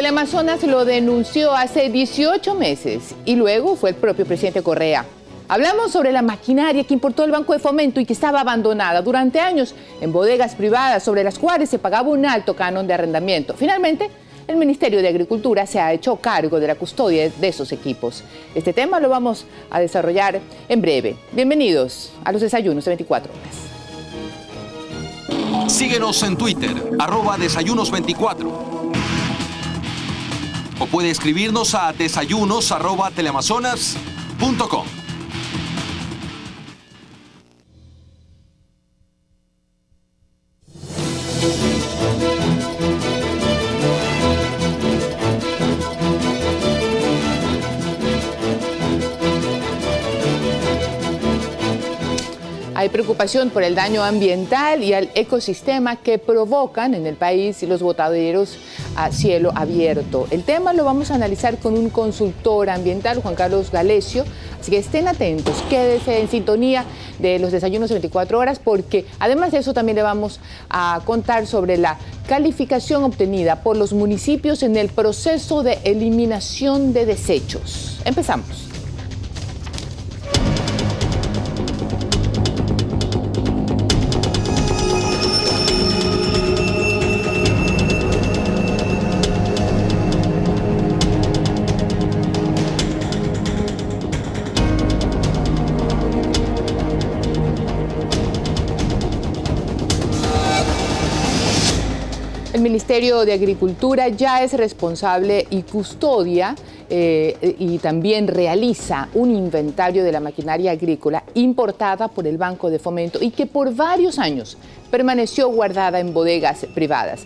Teleamazonas lo denunció hace 18 meses y luego fue el propio presidente Correa. Hablamos sobre la maquinaria que importó el Banco de Fomento y que estaba abandonada durante años en bodegas privadas sobre las cuales se pagaba un alto canon de arrendamiento. Finalmente, el Ministerio de Agricultura se ha hecho cargo de la custodia de esos equipos. Este tema lo vamos a desarrollar en breve. Bienvenidos a los desayunos de 24 horas. Síguenos en Twitter, @desayunos24. O puede escribirnos a desayunos@teleamazonas.com. Hay preocupación por el daño ambiental y al ecosistema que provocan en el país los botaderos a cielo abierto. El tema lo vamos a analizar con un consultor ambiental, Juan Carlos Galecio. Así que estén atentos, quédense en sintonía de los desayunos de 24 horas, porque además de eso también le vamos a contar sobre la calificación obtenida por los municipios en el proceso de eliminación de desechos. Empezamos. El Ministerio de Agricultura ya es responsable y custodia y también realiza un inventario de la maquinaria agrícola importada por el Banco de Fomento y que por varios años permaneció guardada en bodegas privadas.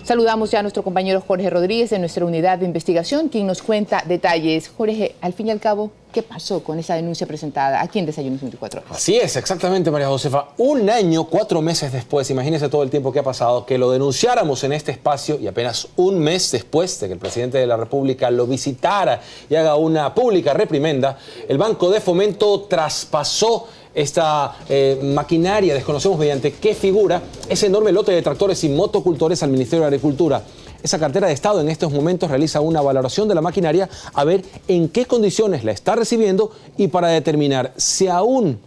Saludamos ya a nuestro compañero Jorge Rodríguez de nuestra unidad de investigación, quien nos cuenta detalles. Jorge, al fin y al cabo, ¿qué pasó con esa denuncia presentada aquí en Desayunos 24 Horas? Así es, exactamente, María Josefa. Un año, 4 meses después, imagínense todo el tiempo que ha pasado, que lo denunciáramos en este espacio y apenas un mes después de que el presidente de la República lo visitara y haga una pública reprimenda, el Banco de Fomento traspasó esta maquinaria, desconocemos mediante qué figura, ese enorme lote de tractores y motocultores al Ministerio de Agricultura. Esa cartera de Estado en estos momentos realiza una valoración de la maquinaria a ver en qué condiciones la está recibiendo y para determinar si aún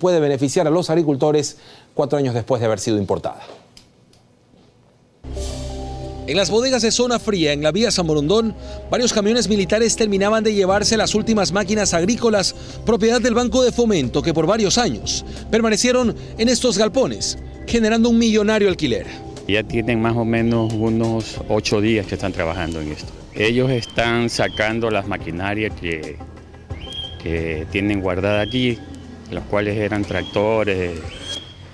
puede beneficiar a los agricultores 4 años después de haber sido importada. En las bodegas de Zona Fría, en la vía San Borondón, varios camiones militares terminaban de llevarse las últimas máquinas agrícolas, propiedad del Banco de Fomento, que por varios años permanecieron en estos galpones, generando un millonario alquiler. Ya tienen más o menos unos 8 días que están trabajando en esto. Ellos están sacando las maquinarias que tienen guardadas allí, los cuales eran tractores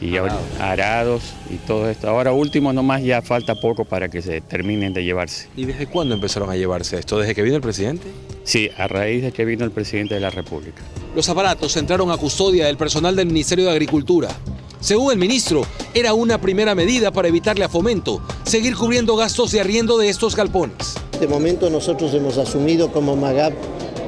y arados y todo esto. Ahora último nomás ya falta poco para que se terminen de llevarse. ¿Y desde cuándo empezaron a llevarse esto? ¿Desde que vino el presidente? Sí, a raíz de que vino el presidente de la República. Los aparatos entraron a custodia del personal del Ministerio de Agricultura. Según el ministro, era una primera medida para evitarle a Fomento seguir cubriendo gastos de arriendo de estos galpones. De momento nosotros hemos asumido como MAGAP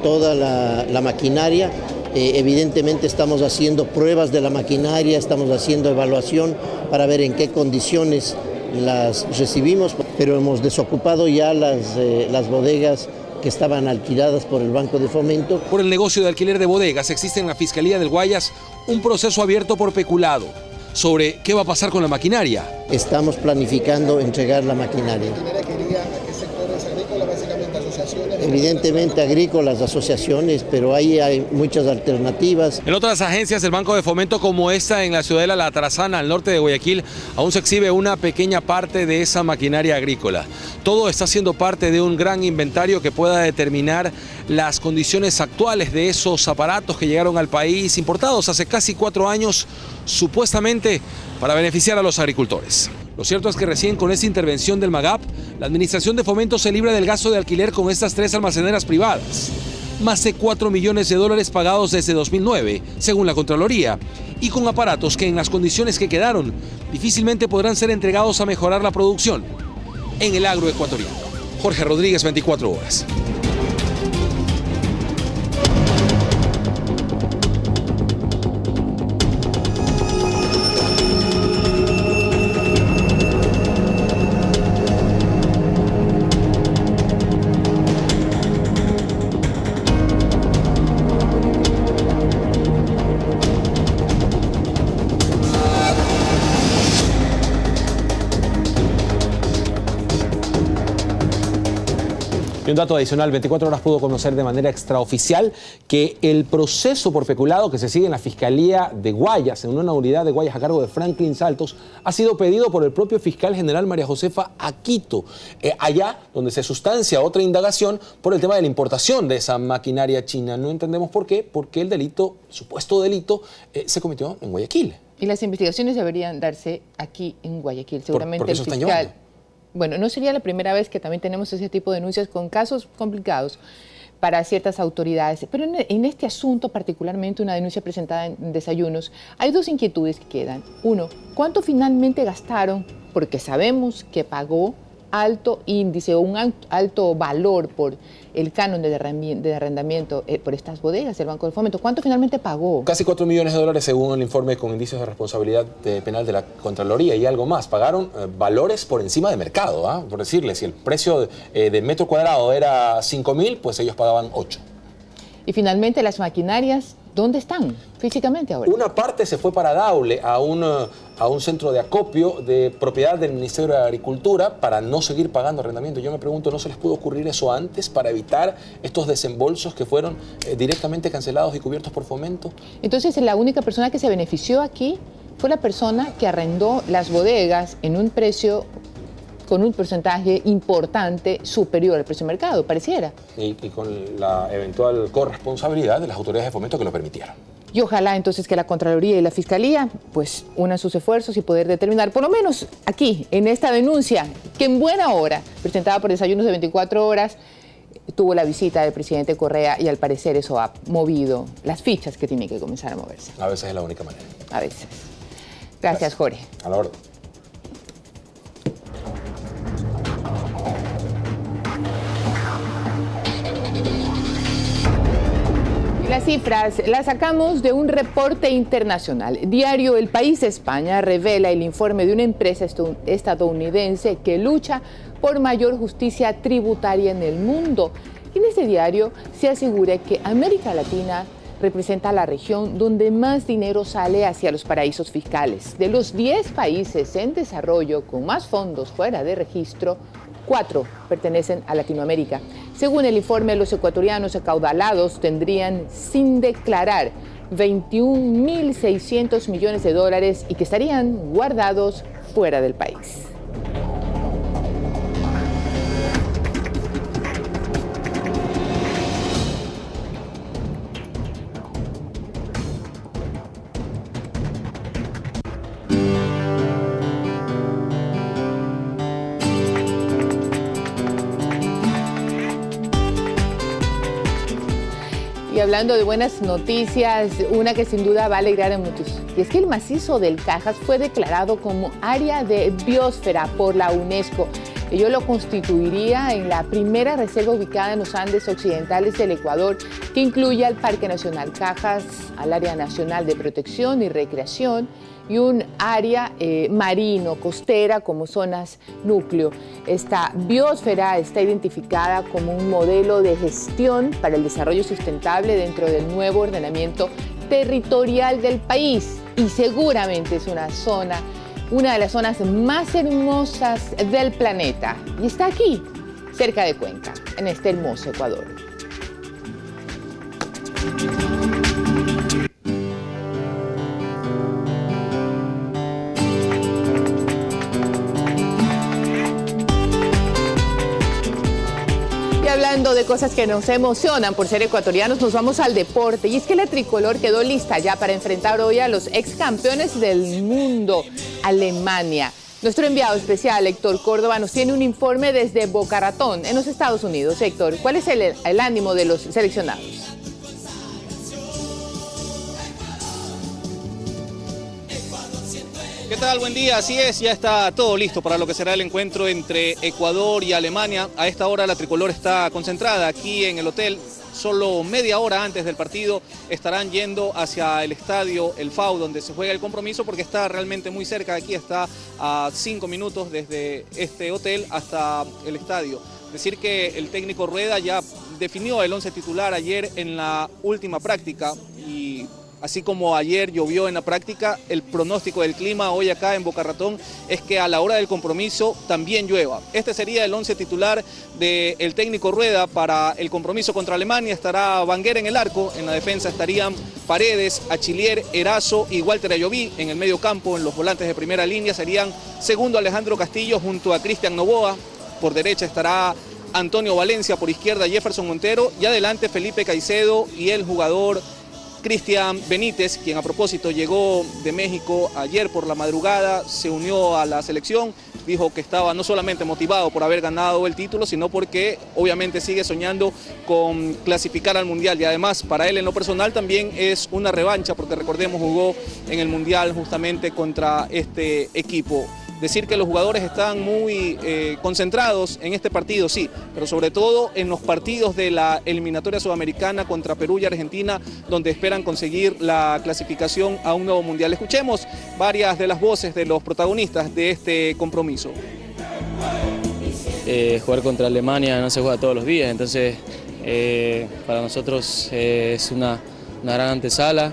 toda la maquinaria. Evidentemente estamos haciendo pruebas de la maquinaria, estamos haciendo evaluación para ver en qué condiciones las recibimos, pero hemos desocupado ya las bodegas que estaban alquiladas por el Banco de Fomento. Por el negocio de alquiler de bodegas existe en la Fiscalía del Guayas un proceso abierto por peculado sobre qué va a pasar con la maquinaria. Estamos planificando entregar la maquinaria. Evidentemente agrícolas, asociaciones, pero ahí hay muchas alternativas. En otras agencias del Banco de Fomento como esta en la ciudadela La Atrazana, al norte de Guayaquil, aún se exhibe una pequeña parte de esa maquinaria agrícola. Todo está siendo parte de un gran inventario que pueda determinar las condiciones actuales de esos aparatos que llegaron al país importados hace casi 4 años, supuestamente para beneficiar a los agricultores. Lo cierto es que recién con esta intervención del MAGAP, la Administración de Fomento se libra del gasto de alquiler con estas 3 almaceneras privadas. Más de $4 millones pagados desde 2009, según la Contraloría, y con aparatos que en las condiciones que quedaron, difícilmente podrán ser entregados a mejorar la producción en el agro ecuatoriano. Jorge Rodríguez, 24 horas. Y un dato adicional, 24 horas pudo conocer de manera extraoficial que el proceso por peculado que se sigue en la Fiscalía de Guayas, en una unidad de Guayas a cargo de Franklin Saltos, ha sido pedido por el propio fiscal general María Josefa Aquito, allá donde se sustancia otra indagación por el tema de la importación de esa maquinaria china. No entendemos por qué, porque el delito, supuesto delito, se cometió en Guayaquil. Y las investigaciones deberían darse aquí en Guayaquil. Seguramente el fiscal... Bueno, no sería la primera vez que también tenemos ese tipo de denuncias con casos complicados para ciertas autoridades. Pero en este asunto, particularmente una denuncia presentada en Desayunos, hay dos inquietudes que quedan. Uno, ¿cuánto finalmente gastaron? Porque sabemos que pagó alto índice o un alto valor por el canon de arrendamiento por estas bodegas del Banco del Fomento. ¿Cuánto finalmente pagó? Casi 4 millones de dólares según el informe con indicios de responsabilidad penal de la Contraloría y algo más. Pagaron valores por encima de mercado, ¿ah? Por decirles, si el precio de metro cuadrado era 5.000, pues ellos pagaban 8. Y finalmente las maquinarias, ¿dónde están físicamente ahora? Una parte se fue para Daule, a un centro de acopio de propiedad del Ministerio de Agricultura para no seguir pagando arrendamiento. Yo me pregunto, ¿no se les pudo ocurrir eso antes para evitar estos desembolsos que fueron directamente cancelados y cubiertos por Fomento? Entonces, la única persona que se benefició aquí fue la persona que arrendó las bodegas en un precio con un porcentaje importante superior al precio de mercado, pareciera. Y con la eventual corresponsabilidad de las autoridades de Fomento que lo permitieron. Y ojalá entonces que la Contraloría y la Fiscalía pues unan sus esfuerzos y poder determinar, por lo menos aquí, en esta denuncia, que en buena hora, presentada por Desayunos de 24 horas, tuvo la visita del presidente Correa y al parecer eso ha movido las fichas que tienen que comenzar a moverse. A veces es la única manera. A veces. Gracias, Jorge. A la orden. Las cifras las sacamos de un reporte internacional. Diario El País de España revela el informe de una empresa estadounidense que lucha por mayor justicia tributaria en el mundo. Y en este diario se asegura que América Latina representa la región donde más dinero sale hacia los paraísos fiscales. De los 10 países en desarrollo con más fondos fuera de registro, 4 pertenecen a Latinoamérica. Según el informe, los ecuatorianos acaudalados tendrían sin declarar 21.600 millones de dólares y que estarían guardados fuera del país. Y hablando de buenas noticias, una que sin duda va a alegrar a muchos. Y es que el macizo del Cajas fue declarado como área de biosfera por la UNESCO. Ello lo constituiría en la primera reserva ubicada en los Andes occidentales del Ecuador, que incluye al Parque Nacional Cajas, al Área Nacional de Protección y Recreación y un área marino, costera, como zonas núcleo. Esta biosfera está identificada como un modelo de gestión para el desarrollo sustentable dentro del nuevo ordenamiento territorial del país y seguramente es una de las zonas más hermosas del planeta y está aquí, cerca de Cuenca, en este hermoso Ecuador. Hablando de cosas que nos emocionan por ser ecuatorianos, nos vamos al deporte. Y es que la tricolor quedó lista ya para enfrentar hoy a los ex campeones del mundo, Alemania. Nuestro enviado especial, Héctor Córdoba, nos tiene un informe desde Boca Ratón, en los Estados Unidos. Héctor, ¿cuál es el ánimo de los seleccionados? ¿Qué tal? Buen día. Así es, ya está todo listo para lo que será el encuentro entre Ecuador y Alemania. A esta hora la tricolor está concentrada aquí en el hotel. Solo media hora antes del partido estarán yendo hacia el estadio El FAU, donde se juega el compromiso, porque está realmente muy cerca. Aquí está a 5 minutos desde este hotel hasta el estadio. Decir que el técnico Rueda ya definió el 11 titular ayer en la última práctica y así como ayer llovió en la práctica, el pronóstico del clima hoy acá en Boca Ratón es que a la hora del compromiso también llueva. Este sería el 11 titular del técnico Rueda para el compromiso contra Alemania. Estará Banguera en el arco, en la defensa estarían Paredes, Achillier, Erazo y Walter Ayoví. En el medio campo, en los volantes de primera línea, serían segundo Alejandro Castillo junto a Cristian Novoa. Por derecha estará Antonio Valencia, por izquierda Jefferson Montero y adelante Felipe Caicedo y el jugador Cristian Benítez, quien a propósito llegó de México ayer por la madrugada, se unió a la selección, dijo que estaba no solamente motivado por haber ganado el título, sino porque obviamente sigue soñando con clasificar al Mundial y además para él en lo personal también es una revancha porque recordemos jugó en el Mundial justamente contra este equipo. Decir que los jugadores están muy concentrados en este partido, sí, pero sobre todo en los partidos de la eliminatoria sudamericana contra Perú y Argentina, donde esperan conseguir la clasificación a un nuevo mundial. Escuchemos varias de las voces de los protagonistas de este compromiso. Jugar contra Alemania no se juega todos los días, entonces para nosotros es una gran antesala,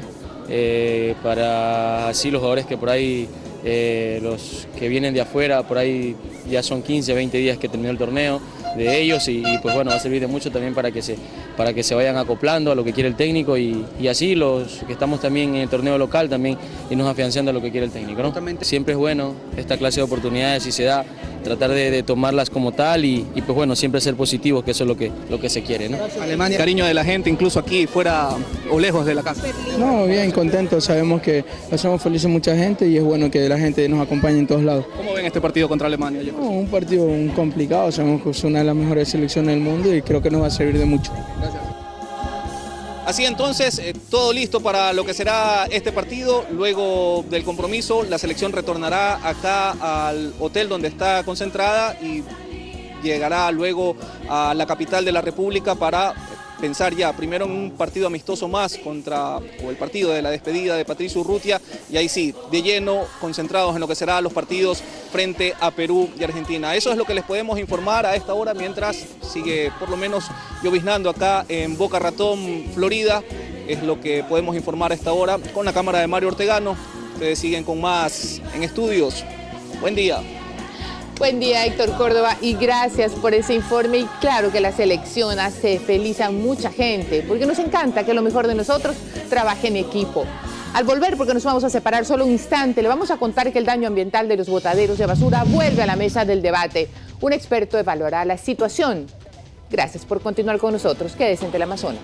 para así los jugadores que por ahí... los que vienen de afuera, por ahí ya son 15, 20 días que terminó el torneo de ellos y pues bueno, va a servir de mucho también para que se vayan acoplando a lo que quiere el técnico y así los que estamos también en el torneo local también irnos afianzando a lo que quiere el técnico, ¿no? Siempre es bueno esta clase de oportunidades, si se da, tratar de tomarlas como tal y pues bueno, siempre ser positivos, que eso es lo que se quiere, ¿no? Alemania, cariño de la gente, incluso aquí fuera o lejos de la casa. No, bien, contento, sabemos que hacemos felices mucha gente y es bueno que la gente nos acompañe en todos lados. ¿Cómo ven este partido contra Alemania? No, un partido complicado, sabemos que es una de las mejores selecciones del mundo y creo que nos va a servir de mucho. Gracias. Así entonces, todo listo para lo que será este partido. Luego del compromiso, la selección retornará acá al hotel donde está concentrada y llegará luego a la capital de la República para pensar ya primero en un partido amistoso más o el partido de la despedida de Patricio Urrutia y ahí sí, de lleno, concentrados en lo que serán los partidos frente a Perú y Argentina. Eso es lo que les podemos informar a esta hora mientras sigue por lo menos lloviznando acá en Boca Ratón, Florida. Es lo que podemos informar a esta hora con la cámara de Mario Ortegano. Ustedes siguen con más en estudios. Buen día. Buen día, Héctor Córdoba, y gracias por ese informe. Y claro que la selección hace feliz a mucha gente, porque nos encanta que lo mejor de nosotros trabaje en equipo. Al volver, porque nos vamos a separar solo un instante, le vamos a contar que el daño ambiental de los botaderos de basura vuelve a la mesa del debate. Un experto evaluará la situación. Gracias por continuar con nosotros. Quédese en Teleamazonas.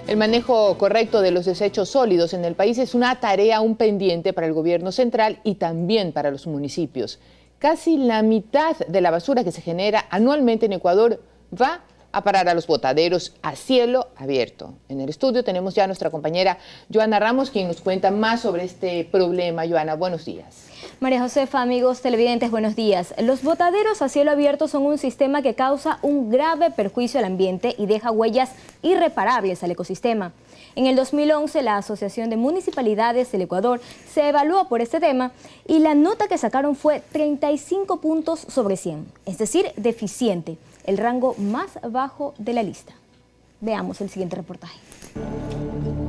El manejo correcto de los desechos sólidos en el país es una tarea aún pendiente para el gobierno central y también para los municipios. Casi la mitad de la basura que se genera anualmente en Ecuador va a parar a los botaderos a cielo abierto. En el estudio tenemos ya a nuestra compañera Joana Ramos, quien nos cuenta más sobre este problema. Joana, buenos días. María Josefa, amigos televidentes, buenos días. Los botaderos a cielo abierto son un sistema que causa un grave perjuicio al ambiente y deja huellas irreparables al ecosistema. En el 2011, la Asociación de Municipalidades del Ecuador se evaluó por este tema y la nota que sacaron fue 35 puntos sobre 100, es decir, deficiente, el rango más bajo de la lista. Veamos el siguiente reportaje.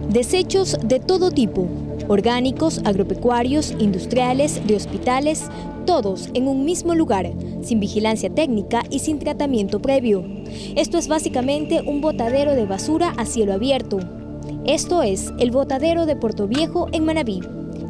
Desechos de todo tipo, orgánicos, agropecuarios, industriales, de hospitales, todos en un mismo lugar, sin vigilancia técnica y sin tratamiento previo. Esto es básicamente un botadero de basura a cielo abierto. Esto es el botadero de Puerto Viejo en Manabí.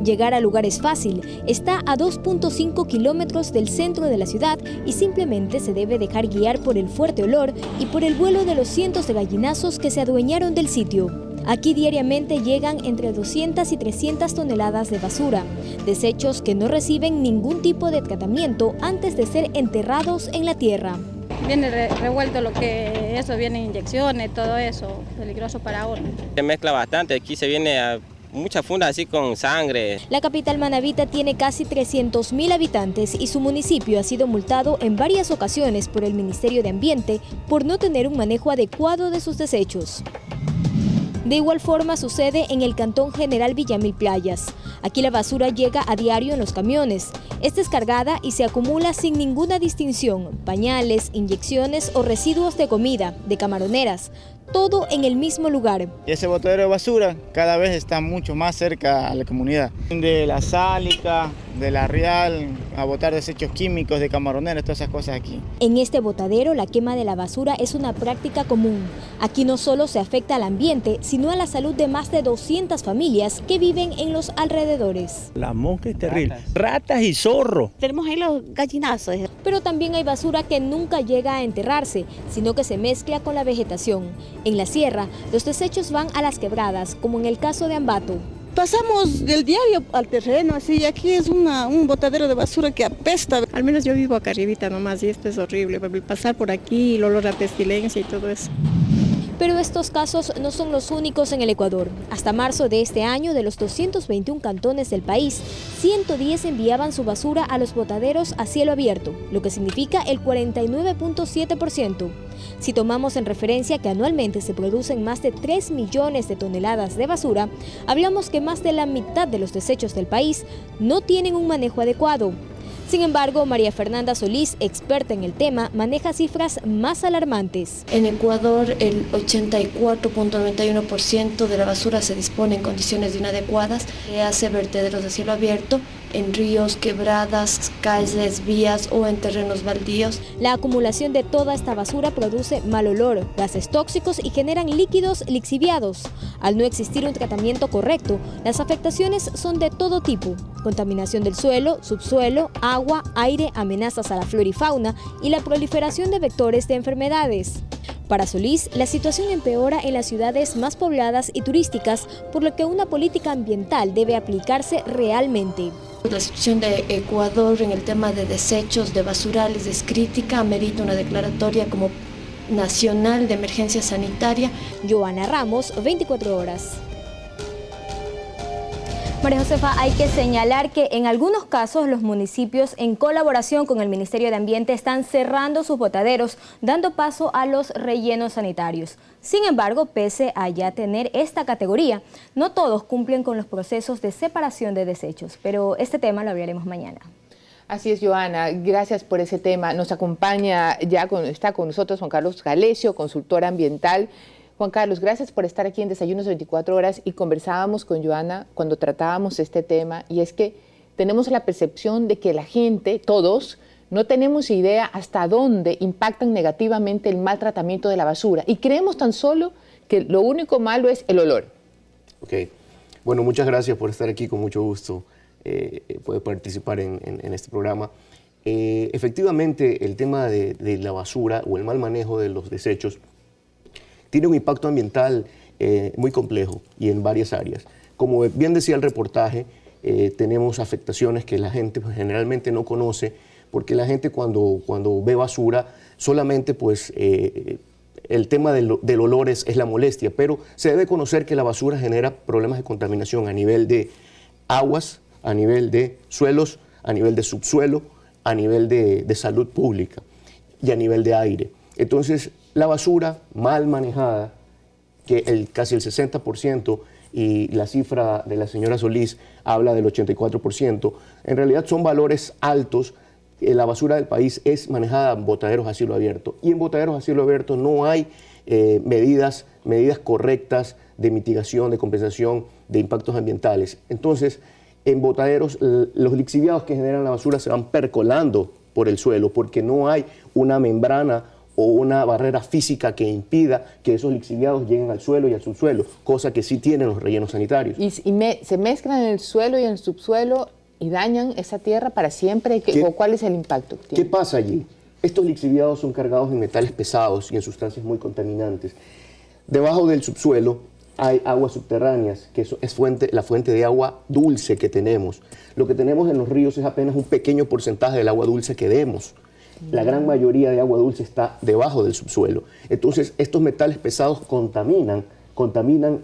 Llegar al lugar es fácil, está a 2.5 kilómetros del centro de la ciudad y simplemente se debe dejar guiar por el fuerte olor y por el vuelo de los cientos de gallinazos que se adueñaron del sitio. Aquí diariamente llegan entre 200 y 300 toneladas de basura, desechos que no reciben ningún tipo de tratamiento antes de ser enterrados en la tierra. Viene revuelto lo que eso, viene inyecciones, todo eso, peligroso para uno. Se mezcla bastante, aquí se viene a muchas fundas así con sangre. La capital manabita tiene casi 300.000 habitantes y su municipio ha sido multado en varias ocasiones por el Ministerio de Ambiente por no tener un manejo adecuado de sus desechos. De igual forma sucede en el Cantón General Villamil Playas. Aquí la basura llega a diario en los camiones. Es descargada y se acumula sin ninguna distinción, pañales, inyecciones o residuos de comida, de camaroneras. todo en el mismo lugar. Ese botadero de basura cada vez está mucho más cerca a la comunidad. De la Sálica, de la Real, a botar desechos químicos, de Camaroneros, todas esas cosas aquí. En este botadero, la quema de la basura es una práctica común. Aquí no solo se afecta al ambiente, sino a la salud de más de 200 familias que viven en los alrededores. La mosca es terrible. Ratas y zorros. Tenemos ahí los gallinazos. Pero también hay basura que nunca llega a enterrarse, sino que se mezcla con la vegetación. En la sierra, los desechos van a las quebradas, como en el caso de Ambato. Pasamos del diario al terreno, así, aquí es un botadero de basura que apesta. Al menos yo vivo acá arribita nomás y esto es horrible, pasar por aquí, el olor a pestilencia y todo eso. Pero estos casos no son los únicos en el Ecuador. Hasta marzo de este año, de los 221 cantones del país, 110 enviaban su basura a los botaderos a cielo abierto, lo que significa el 49.7%. Si tomamos en referencia que anualmente se producen más de 3 millones de toneladas de basura, hablamos que más de la mitad de los desechos del país no tienen un manejo adecuado. Sin embargo, María Fernanda Solís, experta en el tema, maneja cifras más alarmantes. En Ecuador, el 84.91% de la basura se dispone en condiciones inadecuadas, se hace vertederos de cielo abierto, en ríos, quebradas, calles, vías o en terrenos baldíos. La acumulación de toda esta basura produce mal olor, gases tóxicos y generan líquidos lixiviados. Al no existir un tratamiento correcto, las afectaciones son de todo tipo: contaminación del suelo, subsuelo, agua, aire, amenazas a la flora y fauna y la proliferación de vectores de enfermedades. Para Solís, la situación empeora en las ciudades más pobladas y turísticas, por lo que una política ambiental debe aplicarse realmente. La situación de Ecuador en el tema de desechos, de basurales, es crítica, amerita una declaratoria como nacional de emergencia sanitaria. Joana Ramos, 24 horas. María Josefa, hay que señalar que en algunos casos los municipios, en colaboración con el Ministerio de Ambiente, están cerrando sus botaderos, dando paso a los rellenos sanitarios. Sin embargo, pese a ya tener esta categoría, no todos cumplen con los procesos de separación de desechos, pero este tema lo hablaremos mañana. Así es, Joana, gracias por ese tema. Nos acompaña está con nosotros Juan Carlos Galesio, consultor ambiental. Juan Carlos, gracias por estar aquí en Desayunos 24 horas, y conversábamos con Joana cuando tratábamos este tema, y es que tenemos la percepción de que la gente, todos, no tenemos idea hasta dónde impactan negativamente el mal tratamiento de la basura, y creemos tan solo que lo único malo es el olor. Ok, bueno, muchas gracias por estar aquí, con mucho gusto poder participar en este programa. Efectivamente, el tema de la basura o el mal manejo de los desechos tiene un impacto ambiental muy complejo y en varias áreas. Como bien decía el reportaje, tenemos afectaciones que la gente generalmente no conoce, porque la gente cuando ve basura solamente pues el tema del olor es la molestia, pero se debe conocer que la basura genera problemas de contaminación a nivel de aguas, a nivel de suelos, a nivel de subsuelo, a nivel de salud pública y a nivel de aire. Entonces, la basura mal manejada, que casi el 60%, y la cifra de la señora Solís habla del 84%, en realidad son valores altos. La basura del país es manejada en botaderos a cielo abierto, y en botaderos a cielo abierto no hay medidas correctas de mitigación, de compensación de impactos ambientales. Entonces, en botaderos, los lixiviados que generan la basura se van percolando por el suelo, porque no hay una membrana o una barrera física que impida que esos lixiviados lleguen al suelo y al subsuelo, cosa que sí tienen los rellenos sanitarios. Y se mezclan en el suelo y en el subsuelo y dañan esa tierra para siempre. ¿Cuál es el impacto? ¿Qué pasa allí? Estos lixiviados son cargados en metales pesados y en sustancias muy contaminantes. Debajo del subsuelo hay aguas subterráneas, que es la fuente de agua dulce que tenemos. Lo que tenemos en los ríos es apenas un pequeño porcentaje del agua dulce que vemos. La gran mayoría de agua dulce está debajo del subsuelo. Entonces, estos metales pesados contaminan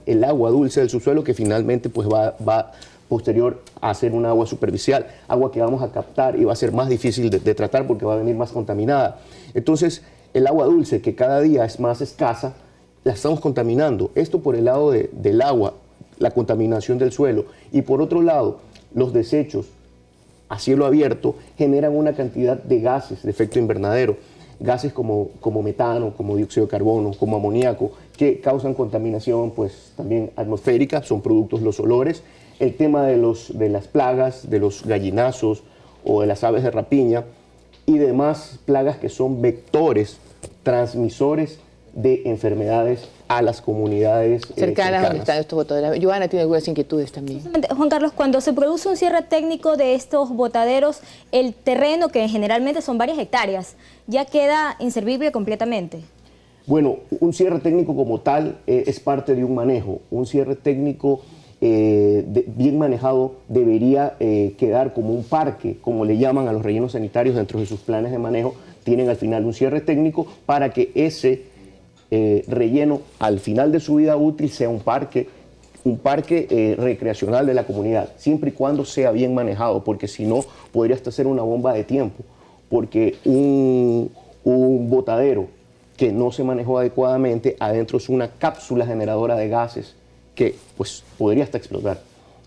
el agua dulce del subsuelo, que finalmente pues, va posterior a ser un agua superficial, agua que vamos a captar y va a ser más difícil de tratar porque va a venir más contaminada. Entonces, el agua dulce, que cada día es más escasa, la estamos contaminando. Esto por el lado del agua, la contaminación del suelo. Y por otro lado, los desechos a cielo abierto generan una cantidad de gases de efecto invernadero. gases como metano, como dióxido de carbono, como amoníaco, que causan contaminación pues también atmosférica, son productos los olores. El tema de las plagas, de los gallinazos o de las aves de rapiña y demás plagas que son vectores, transmisores de enfermedades a las comunidades cercanas donde están estos botaderos. Joana tiene algunas inquietudes también. Juan Carlos, cuando se produce un cierre técnico de estos botaderos, el terreno, que generalmente son varias hectáreas, ya queda inservible completamente. Bueno, un cierre técnico como tal es parte de un manejo. Un cierre técnico bien manejado debería quedar como un parque, como le llaman a los rellenos sanitarios dentro de sus planes de manejo. Tienen al final un cierre técnico para que ese relleno al final de su vida útil sea un parque recreacional de la comunidad, siempre y cuando sea bien manejado, porque si no podría hasta ser una bomba de tiempo, porque un botadero que no se manejó adecuadamente, adentro es una cápsula generadora de gases que pues podría hasta explotar.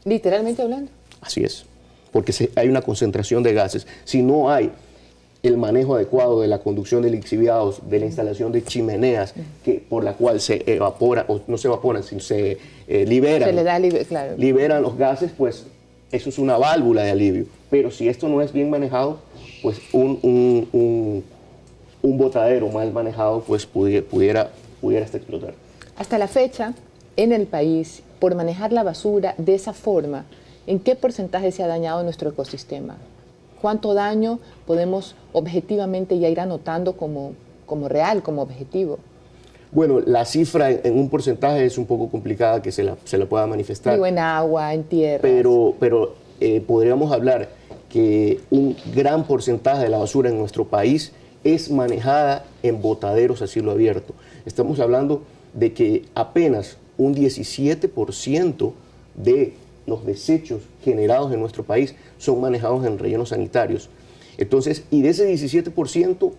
Literalmente hablando. Así es, porque hay una concentración de gases. Si no hay el manejo adecuado de la conducción de lixiviados, de la instalación de chimeneas, por la cual se evapora, o no se evaporan, sino se liberan, se le da claro, liberan los gases, pues eso es una válvula de alivio. Pero si esto no es bien manejado, pues un botadero mal manejado pues pudiera hasta explotar. Hasta la fecha, en el país, por manejar la basura de esa forma, ¿en qué porcentaje se ha dañado nuestro ecosistema? ¿Cuánto daño podemos objetivamente ya ir anotando como real, como objetivo? Bueno, la cifra en un porcentaje es un poco complicada que se la pueda manifestar. Digo, en agua, en tierra. Pero podríamos hablar que un gran porcentaje de la basura en nuestro país es manejada en botaderos a cielo abierto. Estamos hablando de que apenas un 17% de los desechos generados en nuestro país son manejados en rellenos sanitarios. Entonces, y de ese 17%,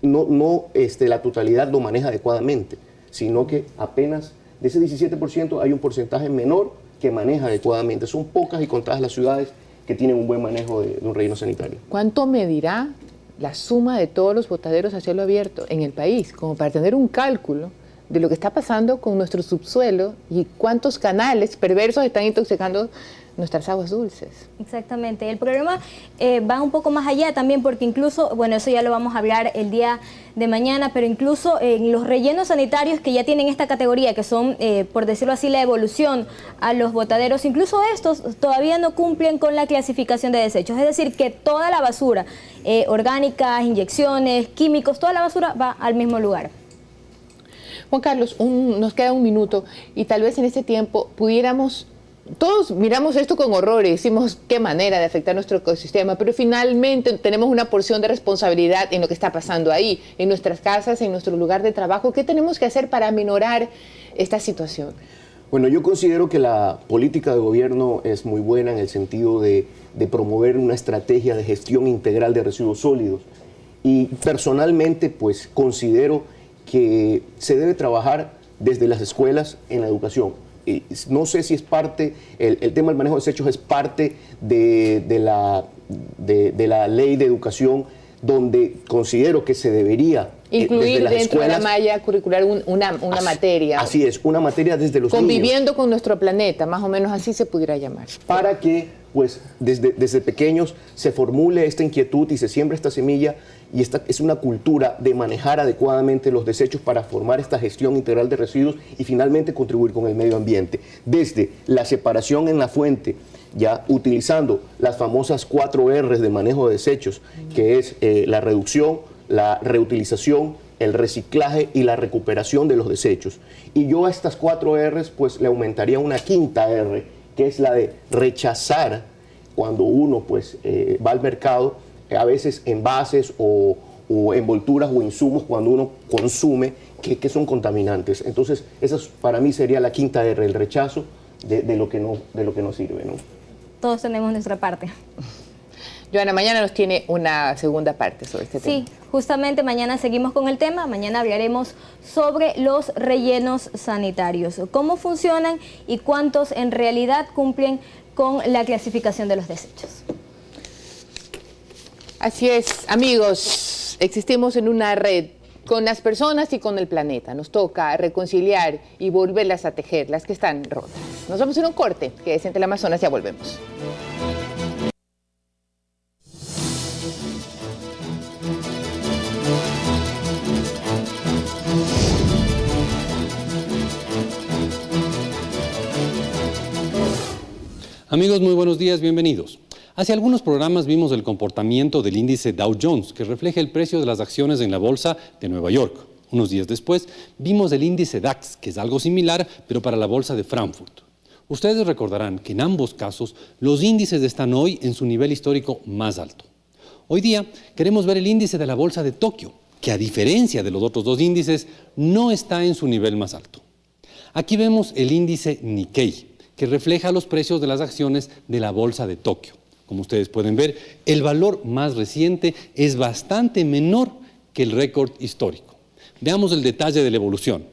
la totalidad lo maneja adecuadamente, sino que apenas de ese 17% hay un porcentaje menor que maneja adecuadamente. Son pocas y contadas las ciudades que tienen un buen manejo de un relleno sanitario. ¿Cuánto medirá la suma de todos los botaderos a cielo abierto en el país, como para tener un cálculo de lo que está pasando con nuestro subsuelo y cuántos canales perversos están intoxicando nuestras aguas dulces? Exactamente. El problema va un poco más allá también, porque incluso, bueno, eso ya lo vamos a hablar el día de mañana, pero incluso en los rellenos sanitarios que ya tienen esta categoría, que son, por decirlo así, la evolución a los botaderos, incluso estos todavía no cumplen con la clasificación de desechos. Es decir, que toda la basura, orgánicas, inyecciones, químicos, toda la basura va al mismo lugar. Juan Carlos, nos queda un minuto y tal vez en este tiempo pudiéramos, todos miramos esto con horror y decimos qué manera de afectar nuestro ecosistema, pero finalmente tenemos una porción de responsabilidad en lo que está pasando ahí, en nuestras casas, en nuestro lugar de trabajo. ¿Qué tenemos que hacer para aminorar esta situación? Bueno, yo considero que la política de gobierno es muy buena en el sentido de promover una estrategia de gestión integral de residuos sólidos, y personalmente pues considero que se debe trabajar desde las escuelas en la educación. Y no sé si es parte, el tema del manejo de desechos es parte de la ley de educación, donde considero que se debería incluir dentro escuelas, de la malla curricular una materia. Así es, una materia desde los conviviendo niños, con nuestro planeta, más o menos así se pudiera llamar. Para que pues desde pequeños se formule esta inquietud y se siembre esta semilla, y esta es una cultura de manejar adecuadamente los desechos para formar esta gestión integral de residuos y finalmente contribuir con el medio ambiente. Desde la separación en la fuente, ya utilizando las famosas 4 R's de manejo de desechos, que es la reducción, la reutilización, el reciclaje y la recuperación de los desechos. Y yo a estas 4 R's pues le aumentaría una 5ª R, que es la de rechazar cuando uno pues va al mercado, a veces envases o envolturas o insumos cuando uno consume que son contaminantes. Entonces esa para mí sería la 5ª R, el rechazo de lo que no sirve, ¿no? Todos tenemos nuestra parte. Joana, mañana nos tiene una segunda parte sobre este tema. Sí, justamente mañana seguimos con el tema. Mañana hablaremos sobre los rellenos sanitarios, cómo funcionan y cuántos en realidad cumplen con la clasificación de los desechos. Así es, amigos. Todos existimos en una red con las personas y con el planeta. Nos toca reconciliar y volverlas a tejer, las que están rotas. Nos vamos a un corte, que es en Teleamazonas, ya volvemos. Amigos, muy buenos días, bienvenidos. Hace algunos programas vimos el comportamiento del índice Dow Jones, que refleja el precio de las acciones en la bolsa de Nueva York. Unos días después vimos el índice DAX, que es algo similar, pero para la bolsa de Frankfurt. Ustedes recordarán que en ambos casos los índices están hoy en su nivel histórico más alto. Hoy día queremos ver el índice de la bolsa de Tokio, que a diferencia de los otros dos índices, no está en su nivel más alto. Aquí vemos el índice Nikkei, que refleja los precios de las acciones de la bolsa de Tokio. Como ustedes pueden ver, el valor más reciente es bastante menor que el récord histórico. Veamos el detalle de la evolución.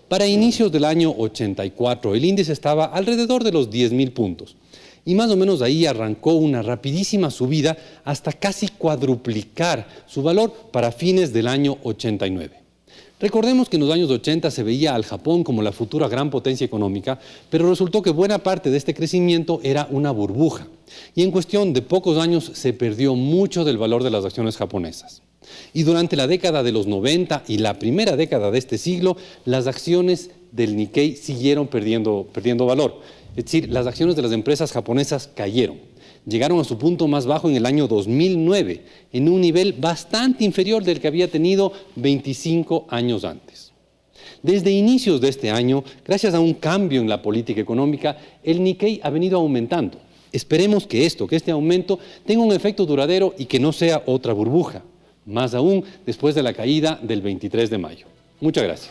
Para inicios del año 84, el índice estaba alrededor de los 10.000 puntos. Y más o menos ahí arrancó una rapidísima subida hasta casi cuadruplicar su valor para fines del año 89. Recordemos que en los años 80 se veía al Japón como la futura gran potencia económica, pero resultó que buena parte de este crecimiento era una burbuja. Y en cuestión de pocos años se perdió mucho del valor de las acciones japonesas. Y durante la década de los 90 y la primera década de este siglo, las acciones del Nikkei siguieron perdiendo valor. Es decir, las acciones de las empresas japonesas cayeron. Llegaron a su punto más bajo en el año 2009, en un nivel bastante inferior del que había tenido 25 años antes. Desde inicios de este año, gracias a un cambio en la política económica, el Nikkei ha venido aumentando. Esperemos que este aumento tenga un efecto duradero y que no sea otra burbuja, más aún después de la caída del 23 de mayo. Muchas gracias.